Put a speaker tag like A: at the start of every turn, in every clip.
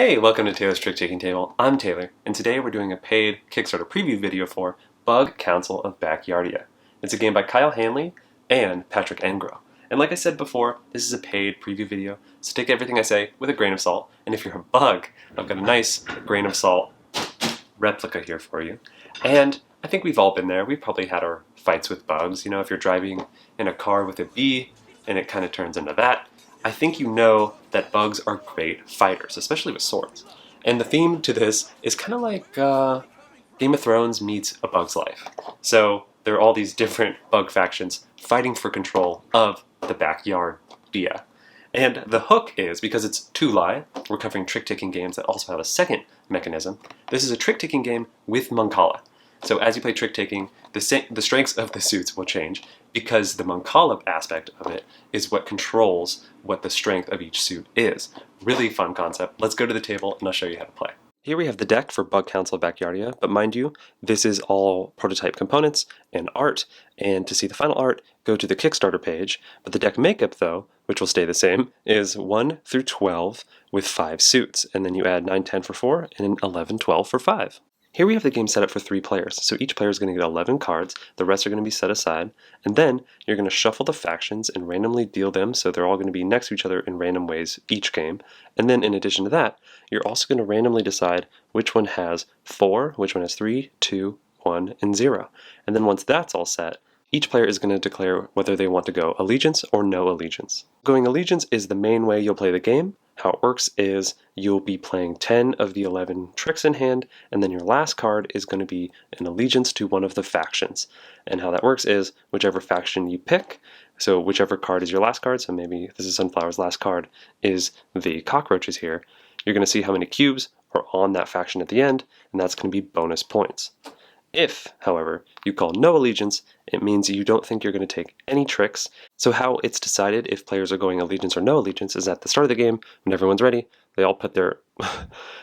A: Hey, welcome to Taylor's Trick-Taking Table. I'm Taylor, and today we're doing a paid Kickstarter preview video for Bug Council of Backyardia. It's a game by Kyle Hanley and Patrick Engro. And like I said before, this is a paid preview video, so take everything I say with a grain of salt. And if you're a bug, I've got a nice grain of salt replica here for you. And I think we've all been there. We've probably had our fights with bugs. You know, if you're driving in a car with a bee and it kind of turns into that, I think you know that bugs are great fighters, especially with swords. And the theme to this is kind of like Game of Thrones meets A Bug's Life. So there are all these different bug factions fighting for control of the Backyardia. And the hook is, because it's two-lie, we're covering trick-taking games that also have a second mechanism. This is a trick-taking game with Mancala. So as you play trick-taking, the strengths of the suits will change because the Mancala aspect of it is what controls what the strength of each suit is. Really fun concept. Let's go to the table and I'll show you how to play. Here we have the deck for Bug Council of Backyardia, but mind you, this is all prototype components and art, and to see the final art, go to the Kickstarter page. But the deck makeup, though, which will stay the same, is 1 through 12 with 5 suits, and then you add 9, 10 for 4, and 11, 12 for 5. Here we have the game set up for 3 players, so each player is going to get 11 cards, the rest are going to be set aside, and then you're going to shuffle the factions and randomly deal them, so they're all going to be next to each other in random ways each game. And then in addition to that, you're also going to randomly decide which one has 4, which one has 3, 2, 1, and 0. And then once that's all set, each player is going to declare whether they want to go allegiance or no allegiance. Going allegiance is the main way you'll play the game. How it works is you'll be playing 10 of the 11 tricks in hand, and then your last card is going to be an allegiance to one of the factions. And how that works is whichever faction you pick, so whichever card is your last card, so maybe this is Sunflower's last card, is the cockroaches here, you're going to see how many cubes are on that faction at the end, and that's going to be bonus points. If, however, you call no allegiance, it means you don't think you're going to take any tricks. So how it's decided if players are going allegiance or no allegiance is at the start of the game, when everyone's ready, they all put their... It's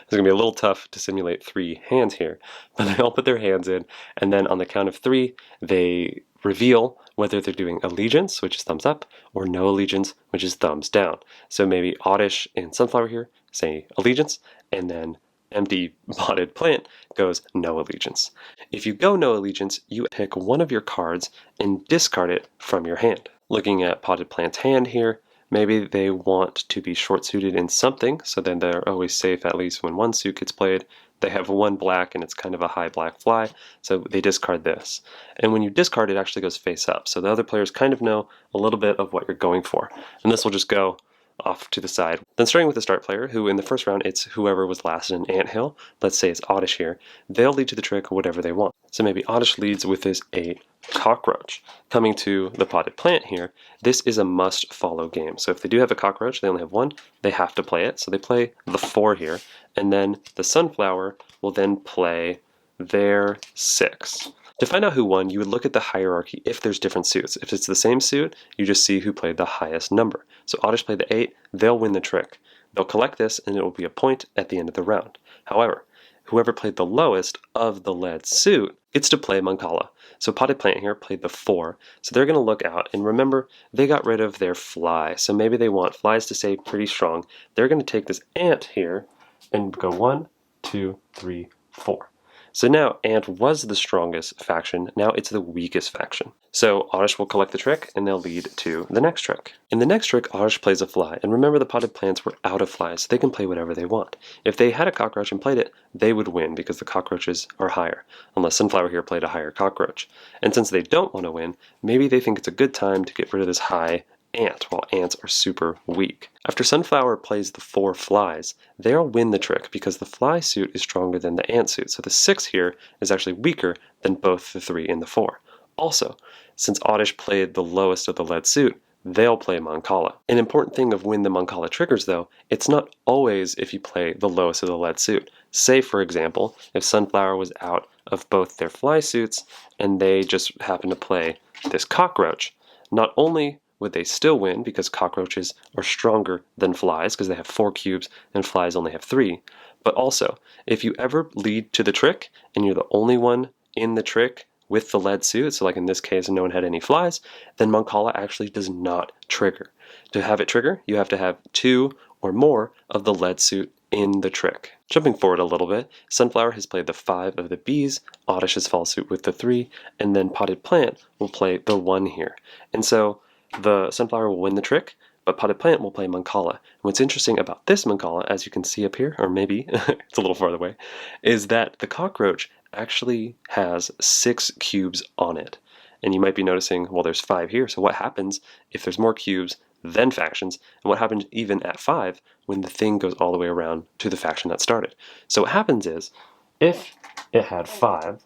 A: going to be a little tough to simulate 3 hands here, but they all put their hands in, and then on the count of 3, they reveal whether they're doing allegiance, which is thumbs up, or no allegiance, which is thumbs down. So maybe Oddish and Sunflower here say allegiance, and then empty potted plant goes no allegiance. If you go no allegiance, you pick one of your cards and discard it from your hand. Looking at potted plant's hand here, maybe they want to be short-suited in something, so then they're always safe at least when one suit gets played. They have 1 black and it's kind of a high black fly, so they discard this. And when you discard, it actually goes face up, so the other players kind of know a little bit of what you're going for. And this will just go off to the side. Then starting with the start player, who in the first round, it's whoever was last in an anthill. Let's say it's Oddish here. They'll lead to the trick whatever they want. So maybe Oddish leads with this 8 cockroach. Coming to the potted plant here, this is a must-follow game. So if they do have a cockroach, they only have 1, they have to play it. So they play the 4 here, and then the Sunflower will then play their 6. To find out who won, you would look at the hierarchy if there's different suits. If it's the same suit, you just see who played the highest number. So Oddish played the 8, they'll win the trick. They'll collect this and it will be a point at the end of the round. However, whoever played the lowest of the lead suit gets to play Mancala. So Potted Plant here played the 4, so they're going to look out, and remember, they got rid of their fly, so maybe they want flies to stay pretty strong. They're going to take this ant here and go 1, 2, 3, 4. So now Ant was the strongest faction, now it's the weakest faction. So Oddish will collect the trick and they'll lead to the next trick. In the next trick, Oddish plays a fly, and remember the potted plants were out of flies, so they can play whatever they want. If they had a cockroach and played it, they would win because the cockroaches are higher, unless Sunflower here played a higher cockroach. And since they don't want to win, maybe they think it's a good time to get rid of this high ant, while ants are super weak. After Sunflower plays the 4 flies, they'll win the trick because the fly suit is stronger than the ant suit, so the 6 here is actually weaker than both the 3 and the 4. Also, since Oddish played the lowest of the lead suit, they'll play Mancala. An important thing of when the Mancala triggers, though, it's not always if you play the lowest of the lead suit. Say, for example, if Sunflower was out of both their fly suits and they just happen to play this cockroach, not only would they still win because cockroaches are stronger than flies because they have 4 cubes and flies only have 3. But also, if you ever lead to the trick and you're the only one in the trick with the lead suit, so like in this case no one had any flies, then Mancala actually does not trigger. To have it trigger, you have to have 2 or more of the lead suit in the trick. Jumping forward a little bit, Sunflower has played the 5 of the Bs, Oddish has followed suit with the 3, and then Potted Plant will play the 1 here. And so the Sunflower will win the trick, but Potted Plant will play Mancala. And what's interesting about this Mancala, as you can see up here, or maybe it's a little farther away, is that the cockroach actually has 6 cubes on it. And you might be noticing, well, there's 5 here, so what happens if there's more cubes than factions, and what happens even at 5 when the thing goes all the way around to the faction that started? So what happens is, if it had 5,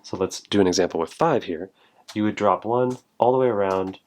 A: so let's do an example with 5 here, you would drop 1 all the way around,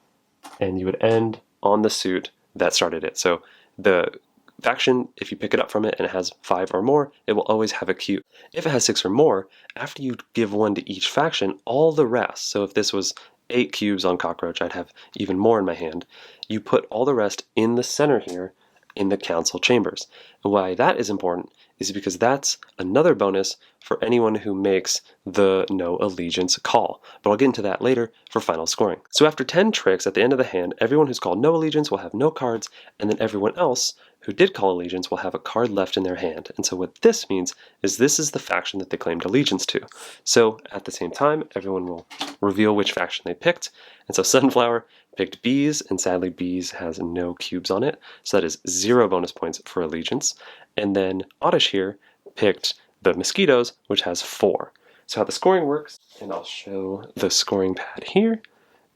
A: and you would end on the suit that started it. So the faction, if you pick it up from it and it has 5 or more, it will always have a cube. If it has 6 or more, after you give 1 to each faction, all the rest, so if this was 8 cubes on cockroach, I'd have even more in my hand, you put all the rest in the center here in the council chambers. And why that is important is because that's another bonus for anyone who makes the no allegiance call. But I'll get into that later for final scoring. So after 10 tricks at the end of the hand, everyone who's called no allegiance will have no cards, and then everyone else who did call allegiance will have a card left in their hand. And so what this means is this is the faction that they claimed allegiance to. So at the same time, everyone will reveal which faction they picked. And so Sunflower picked Bees, and sadly Bees has no cubes on it, so that is 0 bonus points for allegiance. And then Oddish here picked the Mosquitoes, which has 4. So how the scoring works, and I'll show the scoring pad here,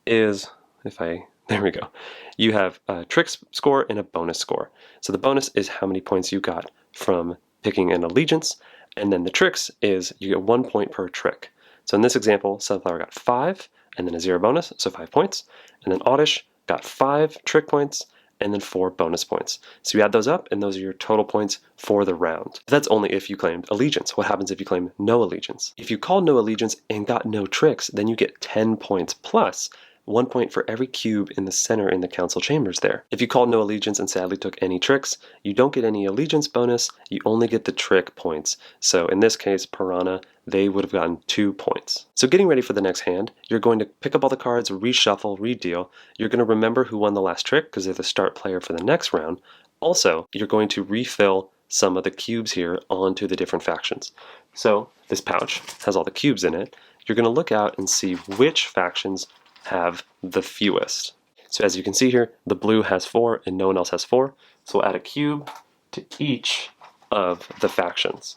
A: is, there we go. You have a trick score and a bonus score. So the bonus is how many points you got from picking an allegiance, and then the tricks is you get 1 point per trick. So in this example, Sunflower got 5, and then a 0 bonus, so 5 points. And then Oddish got 5 trick points, and then 4 bonus points. So you add those up, and those are your total points for the round. That's only if you claimed allegiance. What happens if you claim no allegiance? If you call no allegiance and got no tricks, then you get 10 points plus 1 point for every cube in the center in the council chambers there. If you called no allegiance and sadly took any tricks, you don't get any allegiance bonus, you only get the trick points. So in this case, Piranha, they would have gotten 2 points. So getting ready for the next hand, you're going to pick up all the cards, reshuffle, redeal. You're going to remember who won the last trick because they're the start player for the next round. Also, you're going to refill some of the cubes here onto the different factions. So this pouch has all the cubes in it. You're going to look out and see which factions have the fewest. So as you can see here, the blue has 4 and no one else has 4. So we'll add a cube to each of the factions.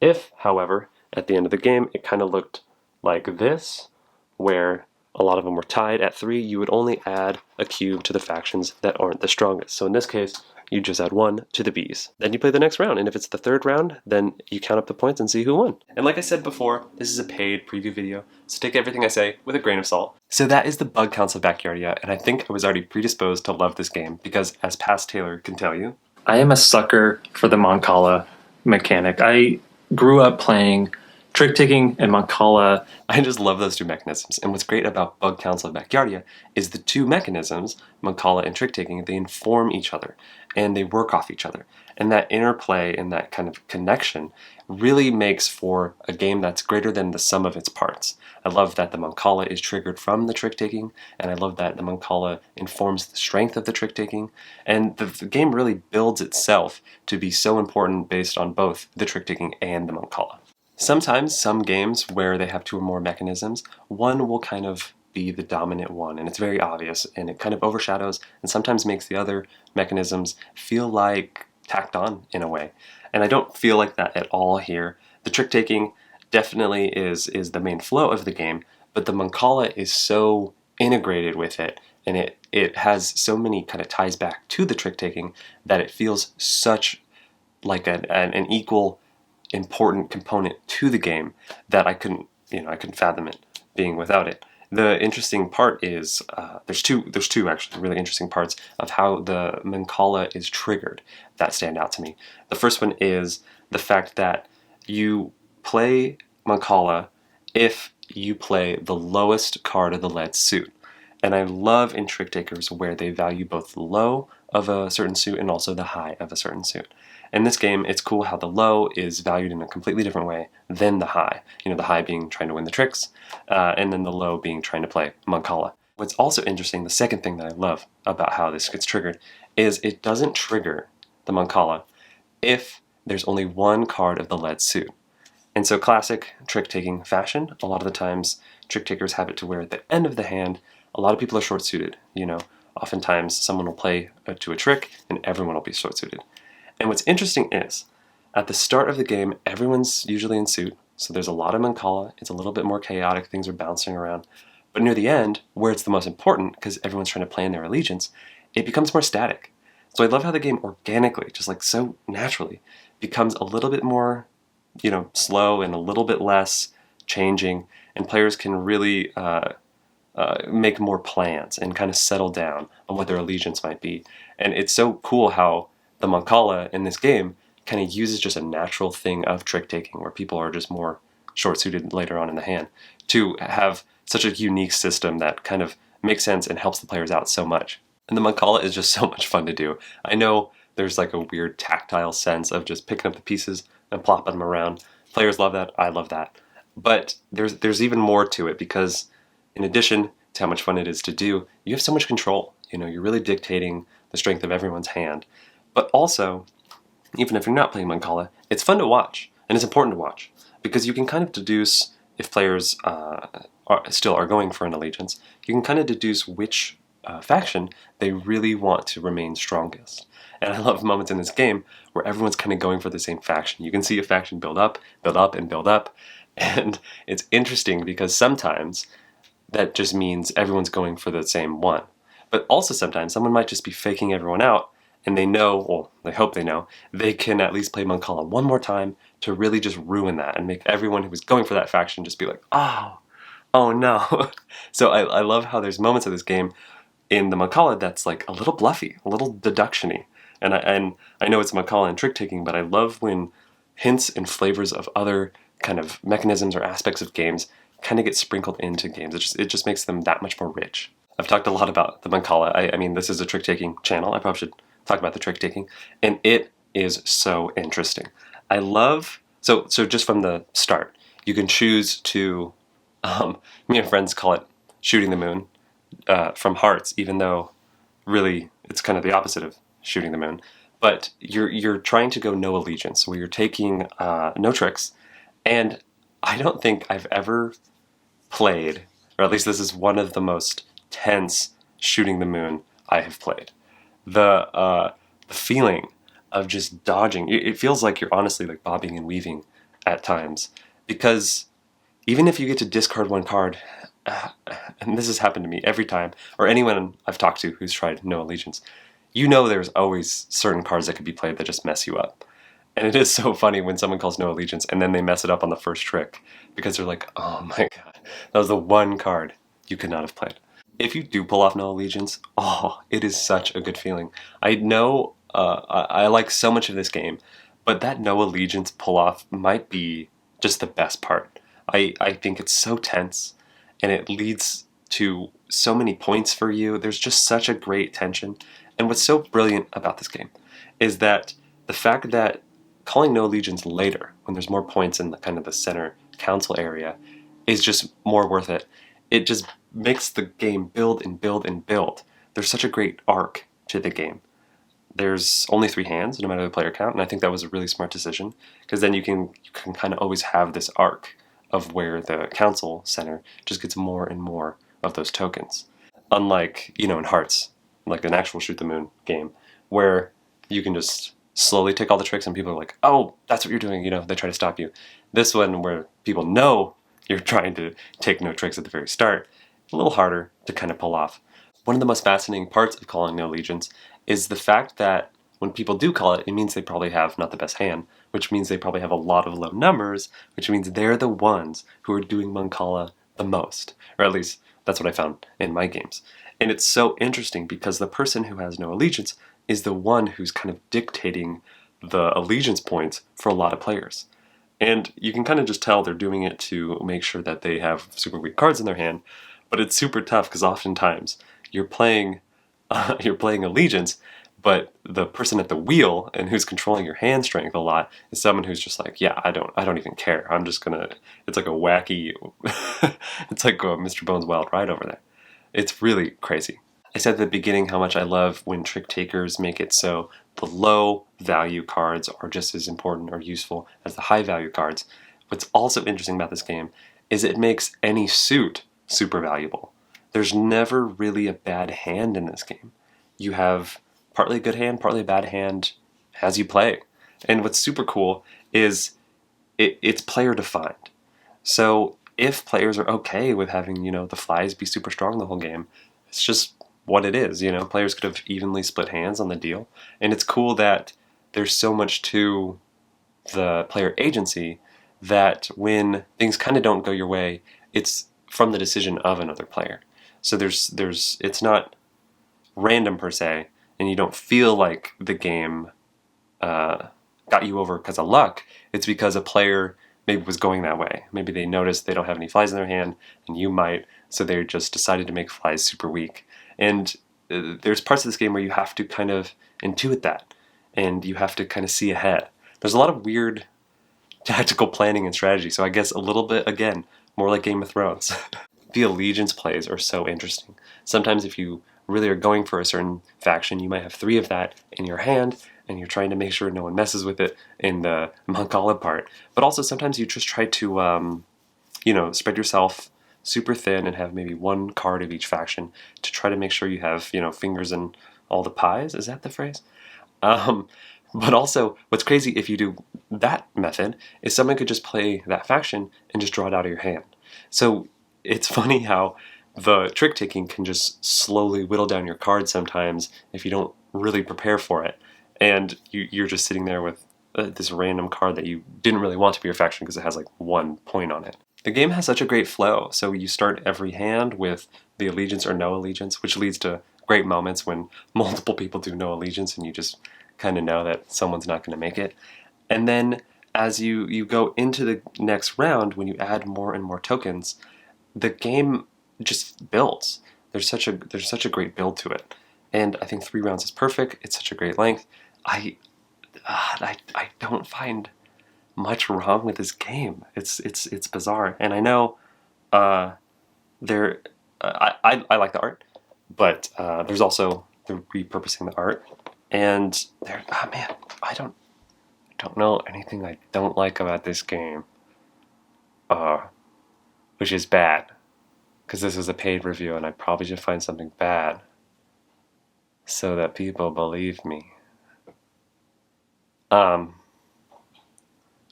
A: If, however, at the end of the game, it kind of looked like this, where a lot of them were tied at 3, you would only add a cube to the factions that aren't the strongest. So in this case, you just add 1 to the Bees. Then you play the next round, and if it's the 3rd round, then you count up the points and see who won. And like I said before, this is a paid preview video, so take everything I say with a grain of salt. So that is the bug counts of Backyardia, and I think I was already predisposed to love this game, because as past Taylor can tell you,
B: I am a sucker for the Mancala mechanic. I grew up playing Trick-Taking and Mancala.
A: I just love those 2 mechanisms, and what's great about Bug Council of Backyardia is the 2 mechanisms, Mancala and Trick-Taking, they inform each other, and they work off each other. And that interplay and that kind of connection really makes for a game that's greater than the sum of its parts. I love that the Mancala is triggered from the Trick-Taking, and I love that the Mancala informs the strength of the Trick-Taking, and the game really builds itself to be so important based on both the Trick-Taking and the Mancala. Sometimes, some games where they have 2 or more mechanisms, one will kind of be the dominant one, and it's very obvious, and it kind of overshadows and sometimes makes the other mechanisms feel like tacked on in a way. And I don't feel like that at all here. The Trick-Taking definitely is the main flow of the game, but the Mancala is so integrated with it, and it has so many kind of ties back to the Trick-Taking that it feels such like an equal important component to the game that I couldn't fathom it being without it. The interesting part is there's two actually really interesting parts of how the Mancala is triggered that stand out to me. The first one is the fact that you play Mancala if you play the lowest card of the led suit. And I love in Trick Takers where they value both the low of a certain suit and also the high of a certain suit. In this game, it's cool how the low is valued in a completely different way than the high. You know, the high being trying to win the tricks, and then the low being trying to play Mancala. What's also interesting, the second thing that I love about how this gets triggered, is it doesn't trigger the Mancala if there's only one card of the led suit. And so classic trick-taking fashion, a lot of the times trick-takers have it to where at the end of the hand, a lot of people are short-suited, Oftentimes someone will play to a trick and everyone will be short-suited. And what's interesting is, at the start of the game, everyone's usually in suit, so there's a lot of Mancala, it's a little bit more chaotic, things are bouncing around. But near the end, where it's the most important, because everyone's trying to play in their allegiance, it becomes more static. So I love how the game organically, just like so naturally, becomes a little bit more, slow and a little bit less changing, and players can really make more plans and kind of settle down on what their allegiance might be. And it's so cool how the Mancala in this game kind of uses just a natural thing of trick-taking, where people are just more short-suited later on in the hand, to have such a unique system that kind of makes sense and helps the players out so much. And the Mancala is just so much fun to do. I know there's like a weird tactile sense of just picking up the pieces and plopping them around. Players love that, I love that. But there's even more to it, because in addition to how much fun it is to do, you have so much control. You're really dictating the strength of everyone's hand. But also, even if you're not playing Mancala, it's fun to watch, and it's important to watch, because you can kind of deduce, if players still are going for an allegiance, you can kind of deduce which faction they really want to remain strongest. And I love moments in this game where everyone's kind of going for the same faction. You can see a faction build up, and build up, and it's interesting because sometimes that just means everyone's going for the same one. But also sometimes someone might just be faking everyone out, and they know, well, they hope they know, they can at least play Mancala one more time to really just ruin that and make everyone who was going for that faction just be like, oh no. So I love how there's moments of this game in the Mancala that's like a little bluffy, a little deduction-y. And I know it's Mancala and trick-taking, but I love when hints and flavors of other kind of mechanisms or aspects of games kind of get sprinkled into games. It just makes them that much more rich. I've talked a lot about the Mancala. I mean, this is a trick-taking channel. I probably should talk about the trick-taking. And it is so interesting. I love, so just from the start, you can choose to, me and friends call it shooting the moon from hearts, even though really it's kind of the opposite of shooting the moon. But you're trying to go no allegiance, where you're taking no tricks. And I don't think I've ever played, or at least this is one of the most tense shooting the moon I have played. The feeling of just dodging, it feels like you're honestly like bobbing and weaving at times, because even if you get to discard one card, and this has happened to me every time, or anyone I've talked to who's tried no allegiance, there's always certain cards that could be played that just mess you up. And it is so funny when someone calls no allegiance and then they mess it up on the first trick, because they're like, oh my god, that was the one card you could not have played. If you do pull off no allegiance, it is such a good feeling. I know I like so much of this game, but that no allegiance pull off might be just the best part. I think it's so tense, and it leads to so many points for you. There's just such a great tension. And what's so brilliant about this game is that the fact that calling no allegiance later, when there's more points in the kind of the center council area, is just more worth it. It just makes the game build and build and build. There's such a great arc to the game. There's only 3 hands, no matter the player count, and I think that was a really smart decision, because then you can kind of always have this arc of where the council center just gets more and more of those tokens. Unlike, in Hearts, like an actual shoot the moon game, where you can just slowly take all the tricks and people are like, oh, that's what you're doing, they try to stop you. This one, where people know you're trying to take no tricks at the very start, a little harder to kind of pull off. One of the most fascinating parts of calling no allegiance is the fact that when people do call it, it means they probably have not the best hand, which means they probably have a lot of low numbers, which means they're the ones who are doing Mancala the most. Or at least that's what I found in my games. And it's so interesting because the person who has no allegiance is the one who's kind of dictating the allegiance points for a lot of players. And you can kind of just tell they're doing it to make sure that they have super weak cards in their hand, but it's super tough because oftentimes you're playing allegiance, but the person at the wheel and who's controlling your hand strength a lot is someone who's just like, yeah, I don't even care. I'm just gonna. It's like a wacky. It's like a Mr. Bones Wild Ride over there. It's really crazy. I said at the beginning how much I love when trick takers make it so the low value cards are just as important or useful as the high value cards. What's also interesting about this game is it makes any suit super valuable. There's never really a bad hand in this game. You have partly a good hand, partly a bad hand as you play. And what's super cool is it's player defined. So if players are okay with having, the flies be super strong the whole game, it's just what it is. Players could have evenly split hands on the deal. And it's cool that there's so much to the player agency that when things kind of don't go your way, it's from the decision of another player. So it's not random per se, and you don't feel like the game got you over because of luck. It's because a player maybe was going that way. Maybe they noticed they don't have any flies in their hand, and you might, so they just decided to make flies super weak. And there's parts of this game where you have to kind of intuit that, and you have to kind of see ahead. There's a lot of weird tactical planning and strategy, so I guess a little bit, again, more like Game of Thrones. The allegiance plays are so interesting. Sometimes if you really are going for a certain faction, you might have 3 of that in your hand, and you're trying to make sure no one messes with it in the Mancala part. But also sometimes you just try to, spread yourself super thin and have maybe 1 card of each faction to try to make sure you have, fingers in all the pies. Is that the phrase? But also, what's crazy if you do that method is someone could just play that faction and just draw it out of your hand. So it's funny how the trick taking can just slowly whittle down your cards sometimes if you don't really prepare for it. And you're just sitting there with this random card that you didn't really want to be your faction because it has like 1 point on it. The game has such a great flow, so you start every hand with the allegiance or no allegiance, which leads to great moments when multiple people do no allegiance and you just kind of know that someone's not going to make it. And then as you go into the next round, when you add more and more tokens, the game just builds. There's such a great build to it. And I think 3 rounds is perfect. It's such a great length. I don't find much wrong with this game. It's bizarre, and I know I like the art, but there's also the repurposing the art, and I don't know anything I don't like about this game, which is bad, because this is a paid review, and I probably should find something bad so that people believe me. I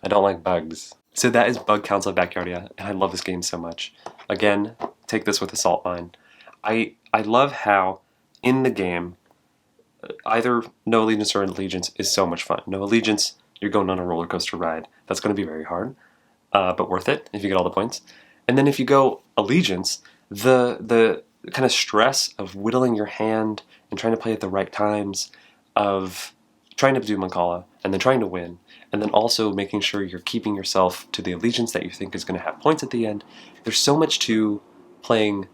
A: don't like bugs. So that is Bug Council of Backyardia, and I love this game so much. Again, take this with a salt mine. I love how in the game, either no allegiance or allegiance is so much fun. No allegiance, you're going on a roller coaster ride. That's going to be very hard, but worth it if you get all the points. And then if you go allegiance, the kind of stress of whittling your hand and trying to play at the right times, of trying to do Mancala and then trying to win, and then also making sure you're keeping yourself to the allegiance that you think is going to have points at the end. There's so much to playing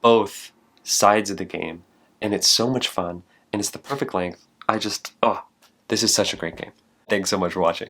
A: both sides of the game, and it's so much fun, and it's the perfect length. This is such a great game. Thanks so much for watching.